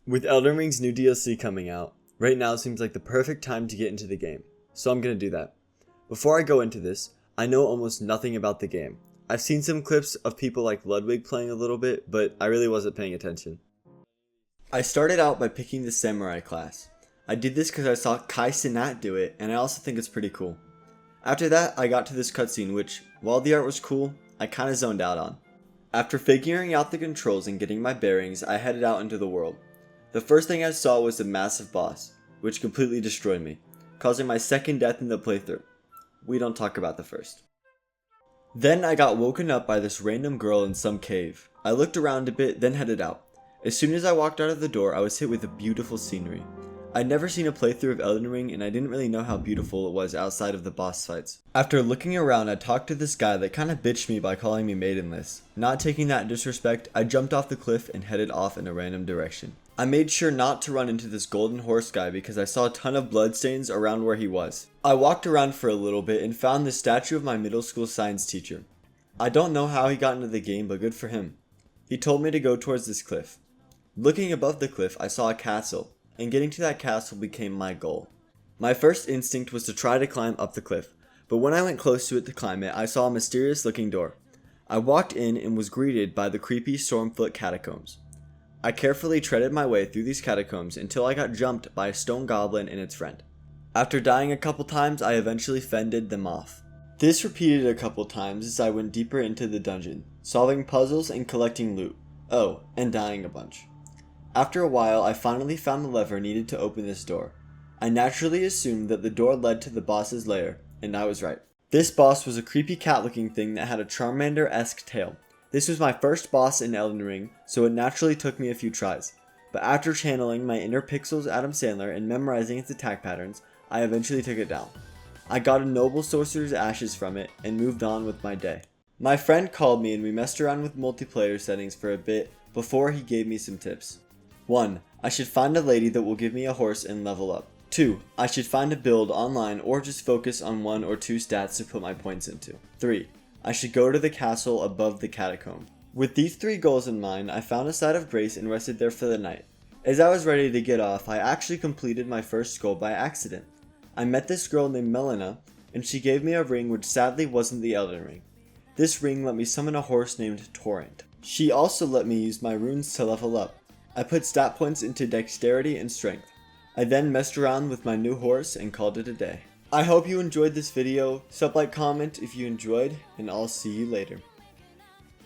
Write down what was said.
With Elden Ring's new DLC coming out, right now seems like the perfect time to get into the game, so I'm gonna do that. Before I go into this, I know almost nothing about the game. I've seen some clips of people like Ludwig playing a little bit, but I really wasn't paying attention. I started out by picking the Samurai class. I did this because I saw Kai Cenat do it, and I also think it's pretty cool. After that, I got to this cutscene which, while the art was cool, I kinda zoned out on. After figuring out the controls and getting my bearings, I headed out into the world. The first thing I saw was a massive boss, which completely destroyed me, causing my second death in the playthrough. We don't talk about the first. Then I got woken up by this random girl in some cave. I looked around a bit, then headed out. As soon as I walked out of the door, I was hit with a beautiful scenery. I'd never seen a playthrough of Elden Ring, and I didn't really know how beautiful it was outside of the boss fights. After looking around, I talked to this guy that kinda bitched me by calling me maidenless. Not taking that disrespect, I jumped off the cliff and headed off in a random direction. I made sure not to run into this golden horse guy because I saw a ton of bloodstains around where he was. I walked around for a little bit and found the statue of my middle school science teacher. I don't know how he got into the game, but good for him. He told me to go towards this cliff. Looking above the cliff, I saw a castle, and getting to that castle became my goal. My first instinct was to try to climb up the cliff, but when I went close to it to climb it, I saw a mysterious looking door. I walked in and was greeted by the creepy Stormfoot catacombs. I carefully treaded my way through these catacombs until I got jumped by a stone goblin and its friend. After dying a couple times, I eventually fended them off. This repeated a couple times as I went deeper into the dungeon, solving puzzles and collecting loot. Oh, and dying a bunch. After a while, I finally found the lever needed to open this door. I naturally assumed that the door led to the boss's lair, and I was right. This boss was a creepy cat-looking thing that had a Charmander-esque tail. This was my first boss in Elden Ring, so it naturally took me a few tries. But after channeling my inner Pixels Adam Sandler and memorizing its attack patterns, I eventually took it down. I got a noble sorcerer's ashes from it and moved on with my day. My friend called me and we messed around with multiplayer settings for a bit before he gave me some tips. 1. I should find a lady that will give me a horse and level up. 2. I should find a build online or just focus on 1 or 2 stats to put my points into. 3. I should go to the castle above the catacomb. With these 3 goals in mind, I found a site of grace and rested there for the night. As I was ready to get off, I actually completed my first goal by accident. I met this girl named Melina, and she gave me a ring which sadly wasn't the Elden Ring. This ring let me summon a horse named Torrent. She also let me use my runes to level up. I put stat points into dexterity and strength. I then messed around with my new horse and called it a day. I hope you enjoyed this video. Sub, like, comment if you enjoyed, and I'll see you later.